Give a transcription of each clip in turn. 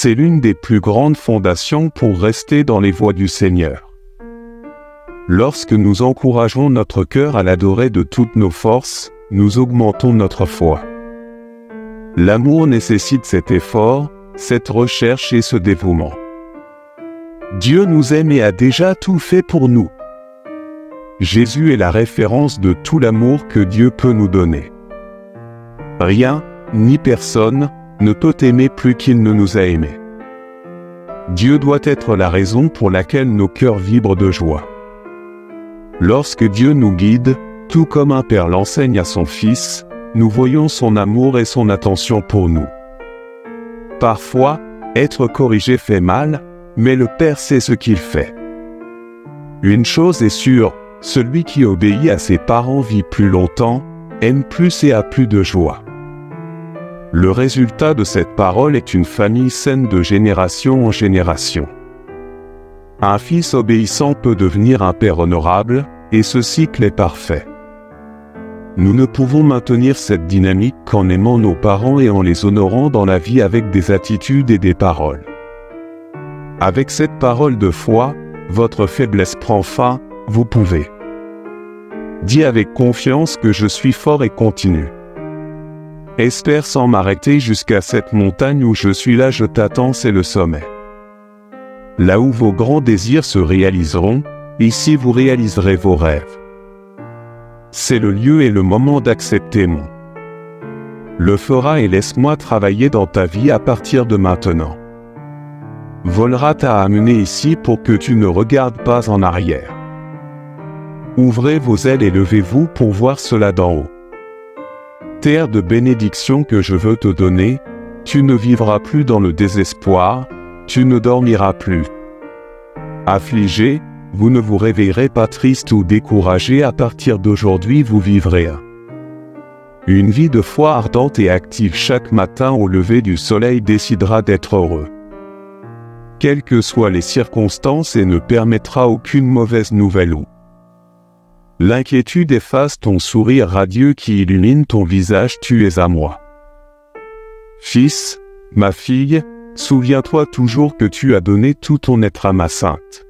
C'est l'une des plus grandes fondations pour rester dans les voies du Seigneur. Lorsque nous encourageons notre cœur à l'adorer de toutes nos forces, nous augmentons notre foi. L'amour nécessite cet effort, cette recherche et ce dévouement. Dieu nous aime et a déjà tout fait pour nous. Jésus est la référence de tout l'amour que Dieu peut nous donner. Rien, ni personne, ne peut aimer plus qu'il ne nous a aimés. Dieu doit être la raison pour laquelle nos cœurs vibrent de joie. Lorsque Dieu nous guide, tout comme un père l'enseigne à son fils, nous voyons son amour et son attention pour nous. Parfois, être corrigé fait mal, mais le Père sait ce qu'il fait. Une chose est sûre, celui qui obéit à ses parents vit plus longtemps, aime plus et a plus de joie. Le résultat de cette parole est une famille saine de génération en génération. Un fils obéissant peut devenir un père honorable, et ce cycle est parfait. Nous ne pouvons maintenir cette dynamique qu'en aimant nos parents et en les honorant dans la vie avec des attitudes et des paroles. Avec cette parole de foi, votre faiblesse prend fin, vous pouvez. Dis avec confiance que je suis fort et continue. Espère sans m'arrêter jusqu'à cette montagne où je suis là, je t'attends, c'est le sommet. Là où vos grands désirs se réaliseront, ici vous réaliserez vos rêves. C'est le lieu et le moment d'accepter mon le fera et laisse-moi travailler dans ta vie à partir de maintenant. Volera t'a amené ici pour que tu ne regardes pas en arrière. Ouvrez vos ailes et levez-vous pour voir cela d'en haut. Terre de bénédiction que je veux te donner, tu ne vivras plus dans le désespoir, tu ne dormiras plus. Affligé, vous ne vous réveillerez pas triste ou découragé, à partir d'aujourd'hui vous vivrez une vie de foi ardente et active chaque matin au lever du soleil décidera d'être heureux. Quelles que soient les circonstances et ne permettra aucune mauvaise nouvelle ou l'inquiétude efface ton sourire radieux qui illumine ton visage, tu es à moi. Fils, ma fille, souviens-toi toujours que tu as donné tout ton être à ma sainte.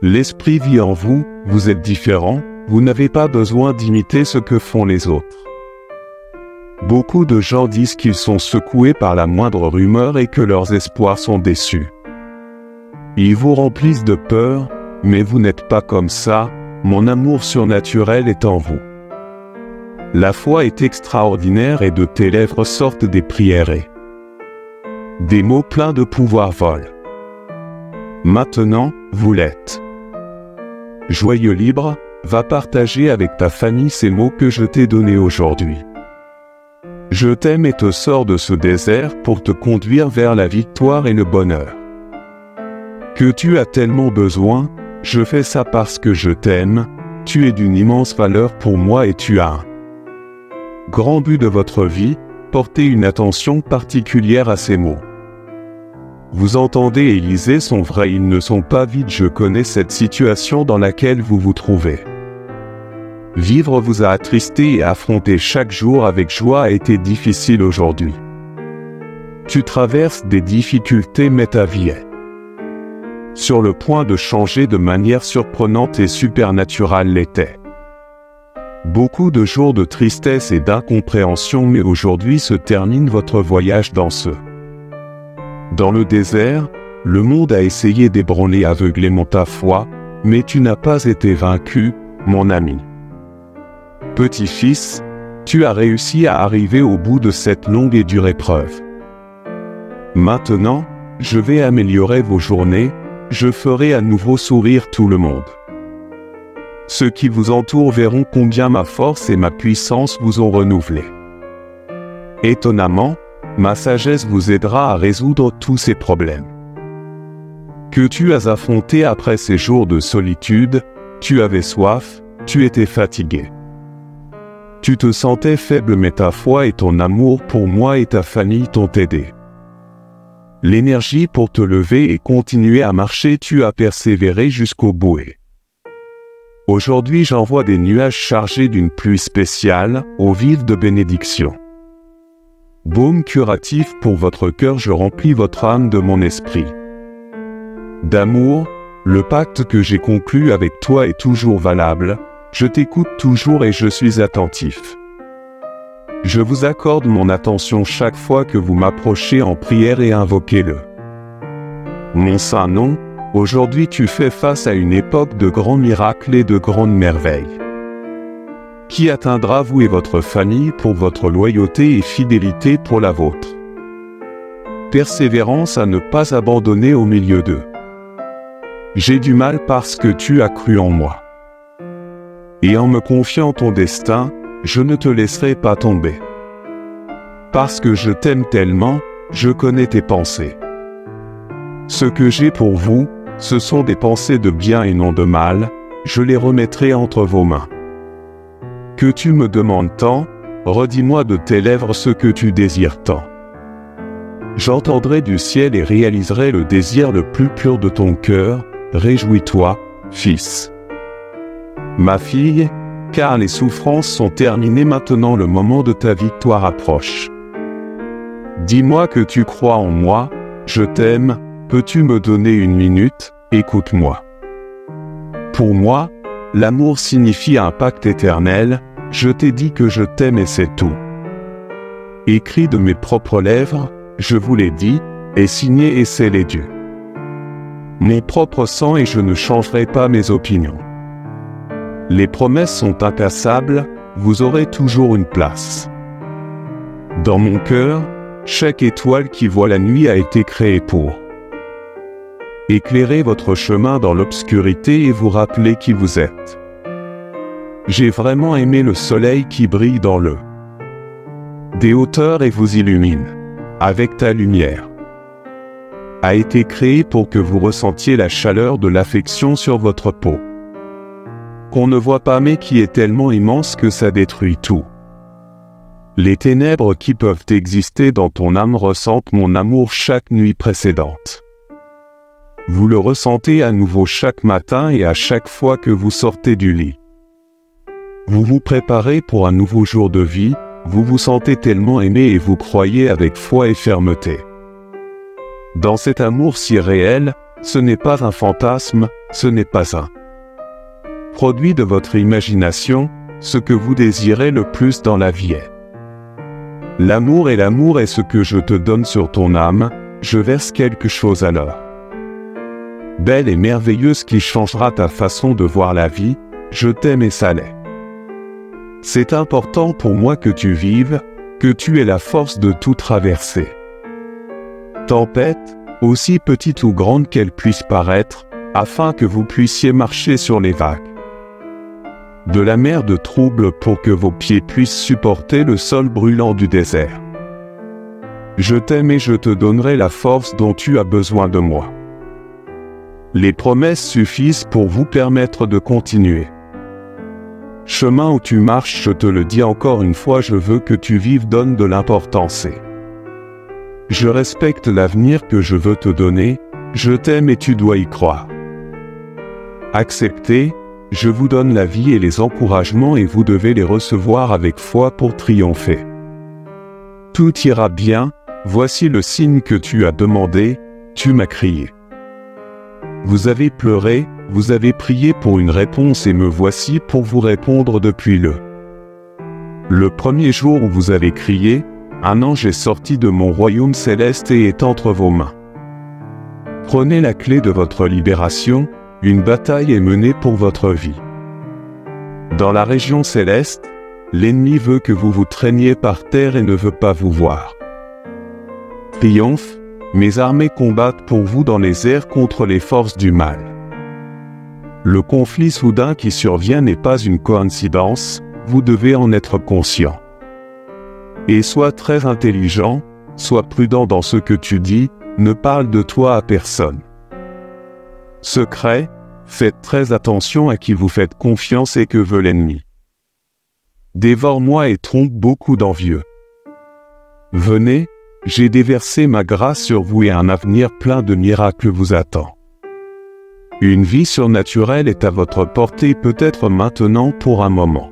L'Esprit vit en vous, vous êtes différents, vous n'avez pas besoin d'imiter ce que font les autres. Beaucoup de gens disent qu'ils sont secoués par la moindre rumeur et que leurs espoirs sont déçus. Ils vous remplissent de peur, mais vous n'êtes pas comme ça. Mon amour surnaturel est en vous. La foi est extraordinaire et de tes lèvres sortent des prières et des mots pleins de pouvoir volent. Maintenant, vous l'êtes. Joyeux libre, va partager avec ta famille ces mots que je t'ai donnés aujourd'hui. Je t'aime et te sors de ce désert pour te conduire vers la victoire et le bonheur. Que tu as tellement besoin. Je fais ça parce que je t'aime, tu es d'une immense valeur pour moi et tu as un grand but de votre vie, portez une attention particulière à ces mots. Vous entendez et lisez sont vrais, ils ne sont pas vides, je connais cette situation dans laquelle vous vous trouvez. Vivre vous a attristé et affronter chaque jour avec joie a été difficile aujourd'hui. Tu traverses des difficultés mais ta vie est sur le point de changer de manière surprenante et supernaturelle l'était. Beaucoup de jours de tristesse et d'incompréhension, mais aujourd'hui se termine votre voyage dans le désert. Le monde a essayé d'ébranler aveuglément ta foi, mais tu n'as pas été vaincu, mon ami. Petit-fils, tu as réussi à arriver au bout de cette longue et dure épreuve. Maintenant, je vais améliorer vos journées. Je ferai à nouveau sourire tout le monde. Ceux qui vous entourent verront combien ma force et ma puissance vous ont renouvelé. Étonnamment, ma sagesse vous aidera à résoudre tous ces problèmes que tu as affrontés après ces jours de solitude. Tu avais soif, tu étais fatigué. Tu te sentais faible, mais ta foi et ton amour pour moi et ta famille t'ont aidé. L'énergie pour te lever et continuer à marcher, tu as persévéré jusqu'au bout. Aujourd'hui j'envoie des nuages chargés d'une pluie spéciale, eau vive de bénédiction. Baume curatif pour votre cœur, je remplis votre âme de mon esprit. D'amour, le pacte que j'ai conclu avec toi est toujours valable, je t'écoute toujours et je suis attentif. Je vous accorde mon attention chaque fois que vous m'approchez en prière et invoquez-le. Mon saint nom, aujourd'hui tu fais face à une époque de grands miracles et de grandes merveilles. Qui atteindra vous et votre famille pour votre loyauté et fidélité pour la vôtre. Persévérance à ne pas abandonner au milieu d'eux. J'ai du mal parce que tu as cru en moi. Et en me confiant ton destin, je ne te laisserai pas tomber. Parce que je t'aime tellement, je connais tes pensées. Ce que j'ai pour vous, ce sont des pensées de bien et non de mal, je les remettrai entre vos mains. Que tu me demandes tant, redis-moi de tes lèvres ce que tu désires tant. J'entendrai du ciel et réaliserai le désir le plus pur de ton cœur, réjouis-toi, fils. Ma fille, car les souffrances sont terminées maintenant, le moment de ta victoire approche. Dis-moi que tu crois en moi, je t'aime, peux-tu me donner une minute, écoute-moi. Pour moi, l'amour signifie un pacte éternel, je t'ai dit que je t'aime et c'est tout. Écrit de mes propres lèvres, je vous l'ai dit, et signé et scellé Dieu. Mon propre sang et je ne changerai pas mes opinions. Les promesses sont incassables, vous aurez toujours une place. Dans mon cœur, chaque étoile qui voit la nuit a été créée pour éclairer votre chemin dans l'obscurité et vous rappeler qui vous êtes. J'ai vraiment aimé le soleil qui brille dans le des hauteurs et vous illumine, avec ta lumière. A été créé pour que vous ressentiez la chaleur de l'affection sur votre peau. Qu'on ne voit pas mais qui est tellement immense que ça détruit tout. Les ténèbres qui peuvent exister dans ton âme ressentent mon amour chaque nuit précédente. Vous le ressentez à nouveau chaque matin et à chaque fois que vous sortez du lit. Vous vous préparez pour un nouveau jour de vie, vous vous sentez tellement aimé et vous croyez avec foi et fermeté. Dans cet amour si réel, ce n'est pas un fantasme, ce n'est pas un produit de votre imagination, ce que vous désirez le plus dans la vie est l'amour, et l'amour est ce que je te donne sur ton âme, je verse quelque chose alors. Belle et merveilleuse qui changera ta façon de voir la vie, je t'aime et ça l'est. C'est important pour moi que tu vives, que tu aies la force de tout traverser. Tempête, aussi petite ou grande qu'elle puisse paraître, afin que vous puissiez marcher sur les vagues de la mer de trouble pour que vos pieds puissent supporter le sol brûlant du désert. Je t'aime et je te donnerai la force dont tu as besoin de moi. Les promesses suffisent pour vous permettre de continuer. Chemin où tu marches, je te le dis encore une fois, je veux que tu vives, donne de l'importance et je respecte l'avenir que je veux te donner, je t'aime et tu dois y croire. Acceptez, je vous donne la vie et les encouragements et vous devez les recevoir avec foi pour triompher. Tout ira bien, voici le signe que tu as demandé, tu m'as crié. Vous avez pleuré, vous avez prié pour une réponse et me voici pour vous répondre depuis le premier jour où vous avez crié, un ange est sorti de mon royaume céleste et est entre vos mains. Prenez la clé de votre libération, une bataille est menée pour votre vie. Dans la région céleste, l'ennemi veut que vous vous traîniez par terre et ne veut pas vous voir. Triomphe, mes armées combattent pour vous dans les airs contre les forces du mal. Le conflit soudain qui survient n'est pas une coïncidence, vous devez en être conscient. Et sois très intelligent, sois prudent dans ce que tu dis, ne parle de toi à personne. Secret, faites très attention à qui vous faites confiance et que veut l'ennemi. Dévore-moi et trompe beaucoup d'envieux. Venez, j'ai déversé ma grâce sur vous et un avenir plein de miracles vous attend. Une vie surnaturelle est à votre portée peut-être maintenant pour un moment.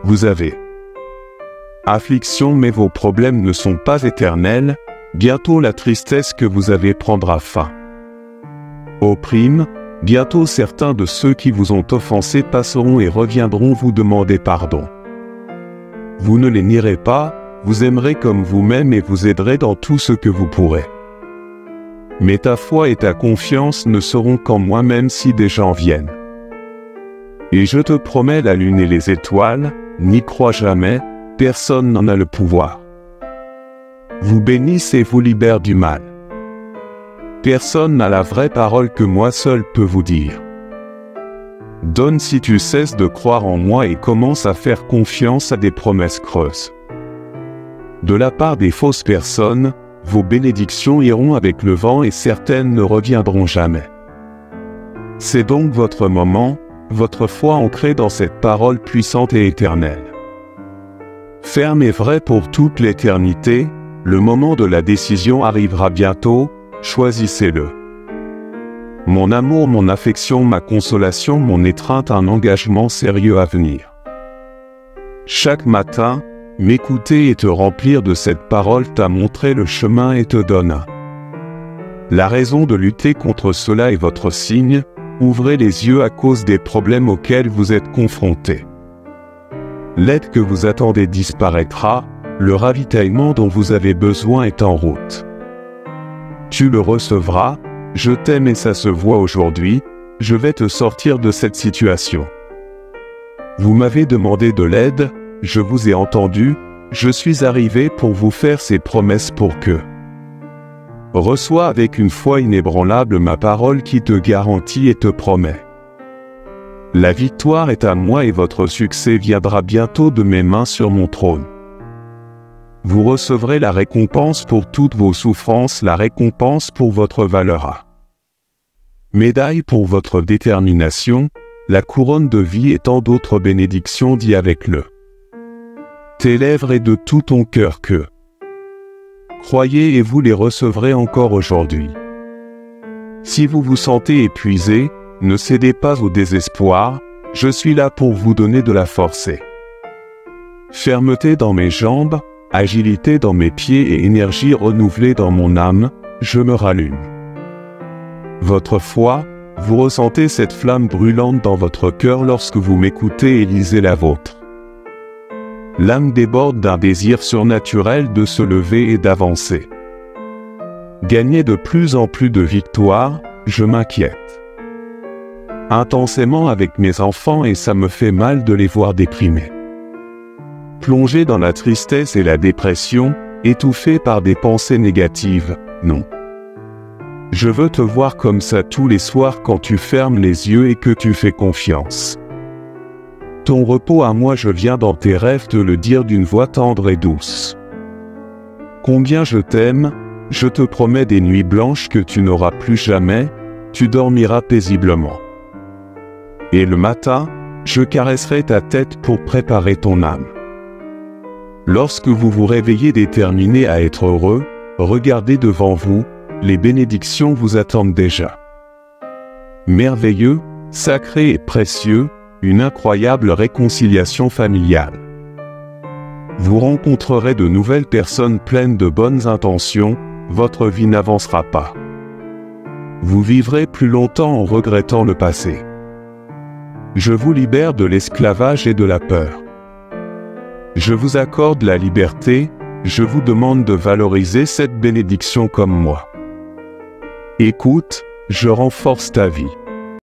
Vous avez Affliction, mais vos problèmes ne sont pas éternels, bientôt la tristesse que vous avez prendra fin. Opprime, bientôt certains de ceux qui vous ont offensé passeront et reviendront vous demander pardon. Vous ne les nierez pas, vous aimerez comme vous-même et vous aiderez dans tout ce que vous pourrez. Mais ta foi et ta confiance ne seront qu'en moi-même si des gens viennent. Et je te promets la lune et les étoiles, n'y crois jamais, personne n'en a le pouvoir. Vous bénisse et vous libère du mal. Personne n'a la vraie parole que moi seul peux vous dire. Donne si tu cesses de croire en moi et commences à faire confiance à des promesses creuses. De la part des fausses personnes, vos bénédictions iront avec le vent et certaines ne reviendront jamais. C'est donc votre moment, votre foi ancrée dans cette parole puissante et éternelle. Ferme et vrai pour toute l'éternité, le moment de la décision arrivera bientôt, choisissez-le. Mon amour, mon affection, ma consolation, mon étreinte, un engagement sérieux à venir. Chaque matin, m'écouter et te remplir de cette parole t'a montré le chemin et te donne la raison de lutter contre cela est votre signe, ouvrez les yeux à cause des problèmes auxquels vous êtes confrontés. L'aide que vous attendez disparaîtra, le ravitaillement dont vous avez besoin est en route. Tu le recevras, je t'aime et ça se voit aujourd'hui, je vais te sortir de cette situation. Vous m'avez demandé de l'aide, je vous ai entendu, je suis arrivé pour vous faire ces promesses pour que reçois avec une foi inébranlable ma parole qui te garantit et te promet. La victoire est à moi et votre succès viendra bientôt de mes mains sur mon trône. Vous recevrez la récompense pour toutes vos souffrances, la récompense pour votre valeur. Médaille pour votre détermination, la couronne de vie et tant d'autres bénédictions dit avec le tes lèvres et de tout ton cœur que croyez et vous les recevrez encore aujourd'hui. Si vous vous sentez épuisé, ne cédez pas au désespoir, je suis là pour vous donner de la force. Fermeté dans mes jambes, agilité dans mes pieds et énergie renouvelée dans mon âme, je me rallume. Votre foi, vous ressentez cette flamme brûlante dans votre cœur lorsque vous m'écoutez et lisez la vôtre. L'âme déborde d'un désir surnaturel de se lever et d'avancer. Gagner de plus en plus de victoires, je m'inquiète intensément avec mes enfants et ça me fait mal de les voir déprimés. Plongés dans la tristesse et la dépression, étouffés par des pensées négatives, non. Je veux te voir comme ça tous les soirs quand tu fermes les yeux et que tu fais confiance. Ton repos à moi, je viens dans tes rêves te le dire d'une voix tendre et douce. Combien je t'aime, je te promets des nuits blanches que tu n'auras plus jamais, tu dormiras paisiblement. Et le matin, je caresserai ta tête pour préparer ton âme. Lorsque vous vous réveillez déterminé à être heureux, regardez devant vous, les bénédictions vous attendent déjà. Merveilleux, sacré et précieux, une incroyable réconciliation familiale. Vous rencontrerez de nouvelles personnes pleines de bonnes intentions, votre vie n'avancera pas. Vous vivrez plus longtemps en regrettant le passé. Je vous libère de l'esclavage et de la peur. Je vous accorde la liberté, je vous demande de valoriser cette bénédiction comme moi. Écoute, je renforce ta vie.